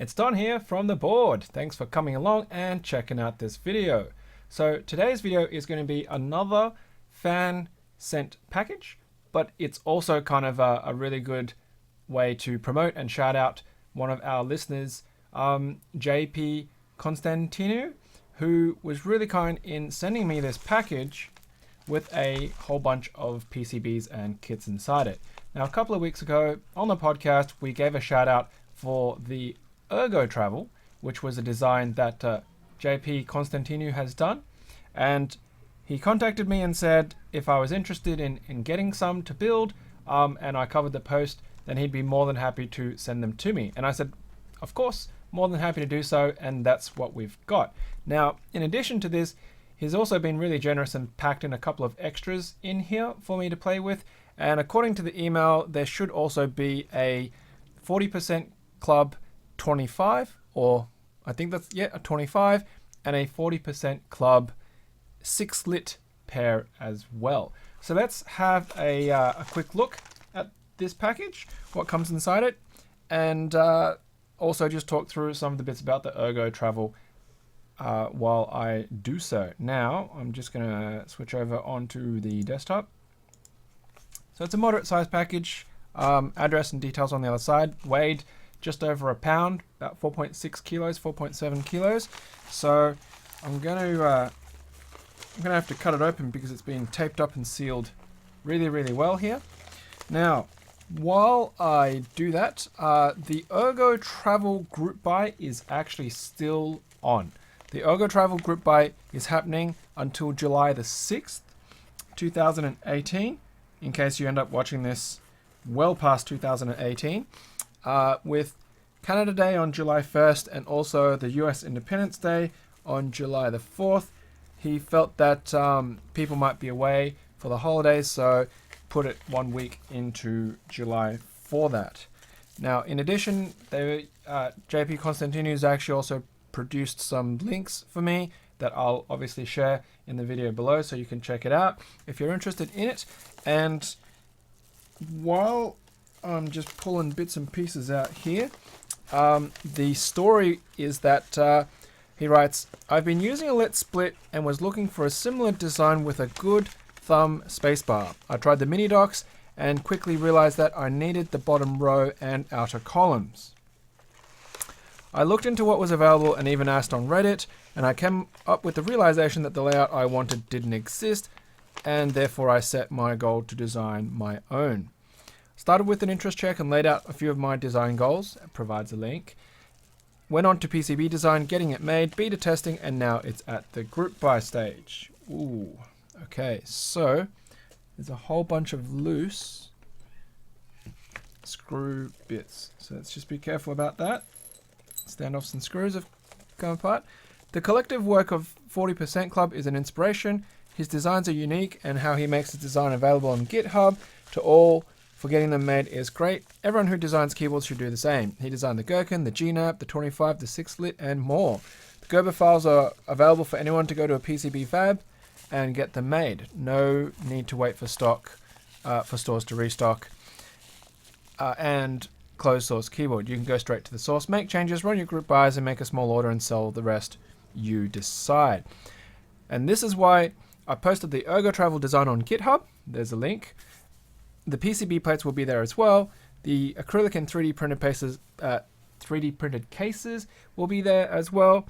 It's Don here from the board. Thanks for coming along and checking out this video. So today's video is going to be another fan sent package, but it's also kind of a really good way to promote and shout out one of our listeners, jpconstantineau, who was really kind in sending me this package with a whole bunch of PCBs and kits inside it. Now, a couple of weeks ago on the podcast, we gave a shout out for the ErgoTravel, which was a design that JP Constantineau has done. And he contacted me and said if I was interested in getting some to build, and I covered the post, then he'd be more than happy to send them to me. And I said, of course, more than happy to do so, and that's what we've got. Now, in addition to this, he's also been really generous and packed in a couple of extras in here for me to play with. And according to the email, there should also be a 40% Club 25, or I think that's, a 25, and a 40% Club 6-lit pair as well. So let's have a quick look at this package, what comes inside it, and also just talk through some of the bits about the ErgoTravel while I do so. Now, I'm just going to switch over onto the desktop. So it's a moderate sized package, address and details on the other side, weighed just over a pound, about 4.6 kilos, 4.7 kilos. So I'm going to have to cut it open because it's been taped up and sealed really, really well here. Now, while I do that, the ErgoTravel Group Buy is actually still on. The ErgoTravel Group Buy is happening until July the 6th, 2018, in case you end up watching this well past 2018, with Canada Day on July 1st and also the US Independence Day on July the 4th. He felt that people might be away for the holidays, so put it 1 week into July for that. Now, in addition, JP Constantineau has actually also produced some links for me that I'll obviously share in the video below, so you can check it out if you're interested in it. And while I'm just pulling bits and pieces out here, the story is that he writes, I've been using a let split and was looking for a similar design with a good thumb spacebar. I tried the mini docks and quickly realized that I needed the bottom row and outer columns. I looked into what was available and even asked on Reddit, and I came up with the realization that the layout I wanted didn't exist, and therefore I set my goal to design my own. Started with an interest check and laid out a few of my design goals. It provides a link. Went on to PCB design, getting it made, beta testing, and now it's at the group buy stage. Ooh, okay, so there's a whole bunch of loose screw bits. So let's just be careful about that. Standoffs and screws have come apart. The collective work of 40% Club is an inspiration. His designs are unique, and how he makes his design available on GitHub to all for getting them made is great. Everyone who designs keyboards should do the same. He designed the Gherkin, the GNAP, the 25, the 6-lit, and more. The Gerber files are available for anyone to go to a PCB fab and get them made. No need to wait for stock, for stores to restock, and closed source keyboard. You can go straight to the source, make changes, run your group buys, and make a small order and sell the rest. You decide. And this is why I posted the ErgoTravel design on GitHub. There's a link. The PCB plates will be there as well. The acrylic and 3D printed cases will be there as well.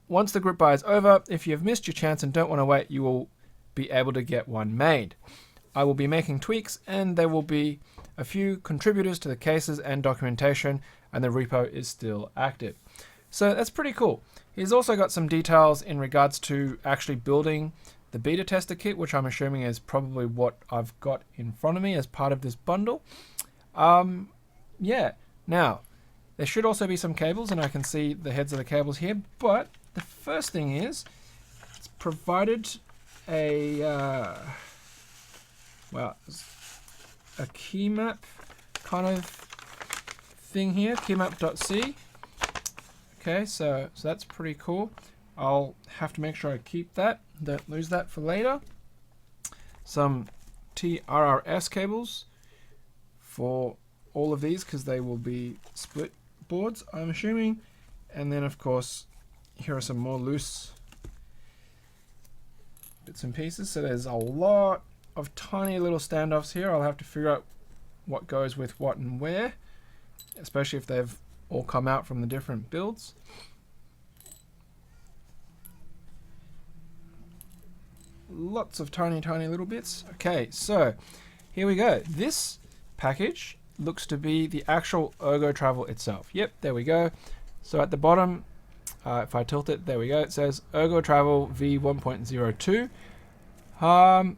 Once the group buy is over, if you've missed your chance and don't want to wait, you will be able to get one made. I will be making tweaks, and there will be a few contributors to the cases and documentation, and the repo is still active. So that's pretty cool. He's also got some details in regards to actually building the beta tester kit, which I'm assuming is probably what I've got in front of me as part of this bundle. Yeah, now there should also be some cables, and I can see the heads of the cables here, but the first thing is it's provided a key map kind of thing here, keymap.c. Okay, so that's pretty cool. I'll have to make sure I keep that, don't lose that for later. Some TRRS cables for all of these because they will be split boards, I'm assuming. And then of course, here are some more loose bits and pieces. So there's a lot of tiny little standoffs here. I'll have to figure out what goes with what and where, especially if they've all come out from the different builds. Lots of tiny little bits. Okay, so here we go. This package looks to be the actual ErgoTravel itself. Yep, there we go. So at the bottom, if I tilt it, there we go. It says ErgoTravel v1.02.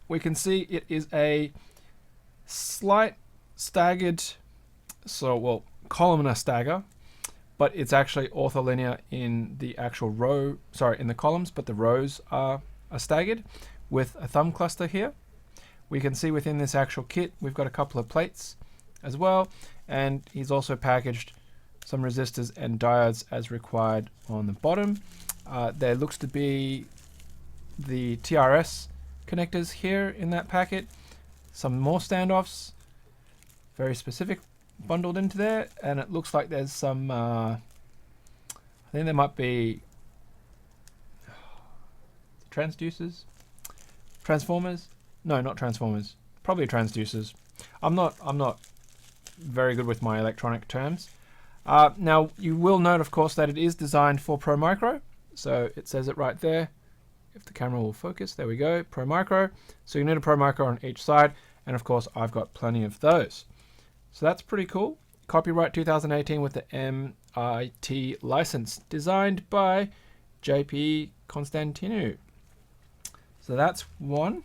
We can see it is a slight staggered, columnar stagger, but it's actually ortholinear in the actual row, in the columns, but the rows are staggered with a thumb cluster here. We can see within this actual kit, we've got a couple of plates as well, and he's also packaged some resistors and diodes as required on the bottom. There looks to be the TRS connectors here in that packet, some more standoffs, very specific, bundled into there, and it looks like there's some I think there might be transducers, transformers. No, not transformers, probably transducers. I'm not very good with my electronic terms. Now you will note, of course, that it is designed for Pro Micro, so it says it right there. If the camera will focus, there we go, Pro Micro. So you need a Pro Micro on each side, and of course I've got plenty of those. So that's pretty cool. Copyright 2018 with the MIT license, designed by jpconstantineau. So that's one.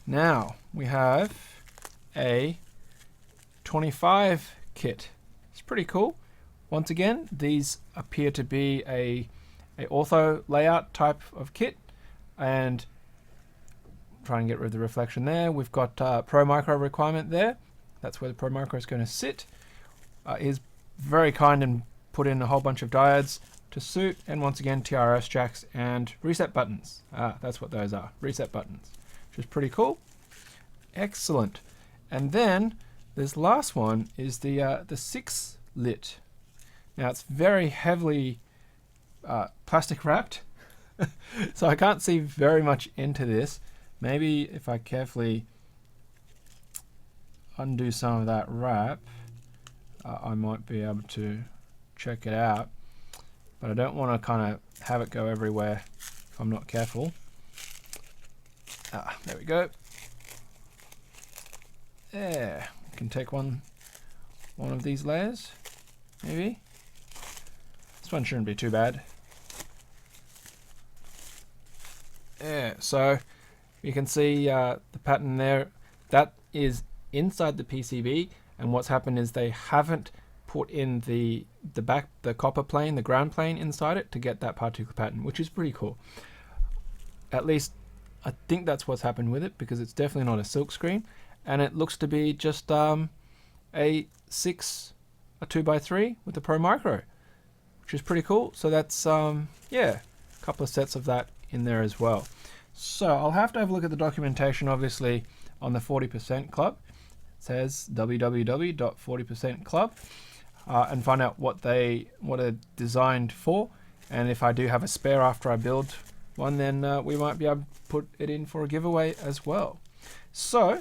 Now we have a 25 kit. It's pretty cool. Once again, these appear to be a ortho layout type of kit, and try and get rid of the reflection there. We've got Pro Micro requirement there. That's where the Pro Micro is going to sit. He's very kind and put in a whole bunch of diodes to suit, and once again TRS jacks and reset buttons. That's what those are, reset buttons, which is pretty cool. Excellent. And then this last one is the 6 lit. Now it's very heavily plastic wrapped, so I can't see very much into this. Maybe if I carefully undo some of that wrap, I might be able to check it out, but I don't want to kind of have it go everywhere if I'm not careful. There we go. Yeah, I can take one of these layers, maybe. This one shouldn't be too bad. Yeah, so you can see the pattern there. That is inside the PCB, and what's happened is they haven't put in the copper plane, the ground plane inside it to get that particular pattern, which is pretty cool. At least I think that's what's happened with it, because it's definitely not a silk screen, and it looks to be just a 2x3 with the Pro Micro, which is pretty cool. So that's yeah, a couple of sets of that in there as well. So I'll have to have a look at the documentation, obviously, on the 40% Club. It says www.40%club, and find out what they're designed for, and if I do have a spare after I build one, then we might be able to put it in for a giveaway as well. So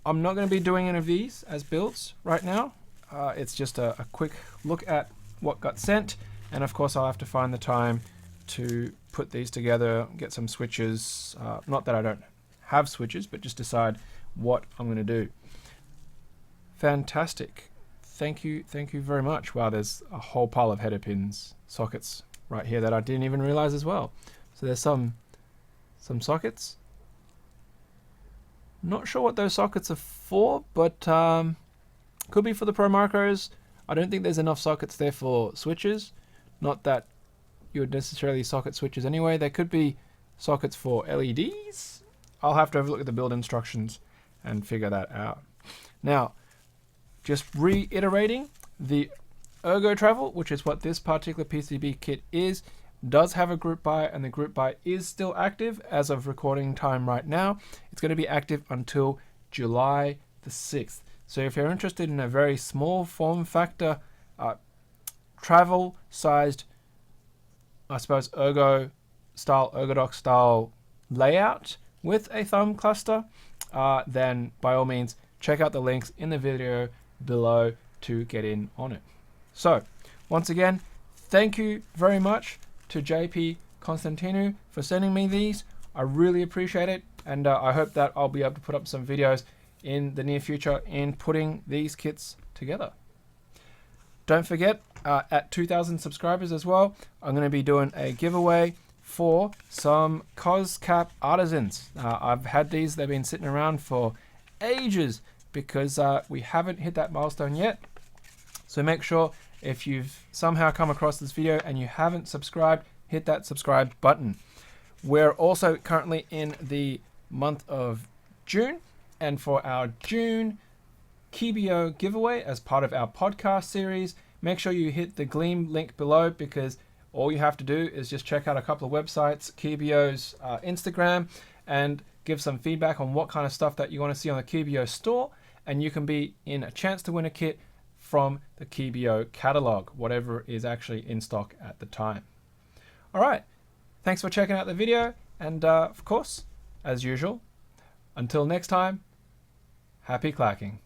I'm not going to be doing any of these as builds right now. It's just a quick look at what got sent, and of course I'll have to find the time to put these together, get some switches, not that I don't have switches, but just decide what I'm going to do. Fantastic. Thank you very much. Wow, there's a whole pile of header pins sockets right here that I didn't even realize as well. So there's some sockets. Not sure what those sockets are for, but could be for the Pro Micros. I don't think there's enough sockets there for switches. Not that you would necessarily socket switches anyway. There could be sockets for LEDs. I'll have to have a look at the build instructions and figure that out. Now, just reiterating, the ErgoTravel, which is what this particular PCB kit is, does have a group buy, and the group buy is still active as of recording time right now. It's going to be active until July the 6th. So if you're interested in a very small form factor, travel sized, I suppose, ErgoDock style layout with a thumb cluster, then by all means check out the links in the video below to get in on it. So once again, thank you very much to jpconstantineau for sending me these. I really appreciate it, and I hope that I'll be able to put up some videos in the near future in putting these kits together. Don't forget, at 2,000 subscribers as well, I'm going to be doing a giveaway for some CosCap artisans. I've had these, they've been sitting around for ages because we haven't hit that milestone yet. So make sure if you've somehow come across this video and you haven't subscribed, hit that subscribe button. We're also currently in the month of June, and for our June Kibio giveaway as part of our podcast series, make sure you hit the Gleam link below, because all you have to do is just check out a couple of websites, Kibio's Instagram, and give some feedback on what kind of stuff that you want to see on the Kibio store, and you can be in a chance to win a kit from the Kibio catalog, whatever is actually in stock at the time. All right, thanks for checking out the video, and of course, as usual, until next time, happy clacking.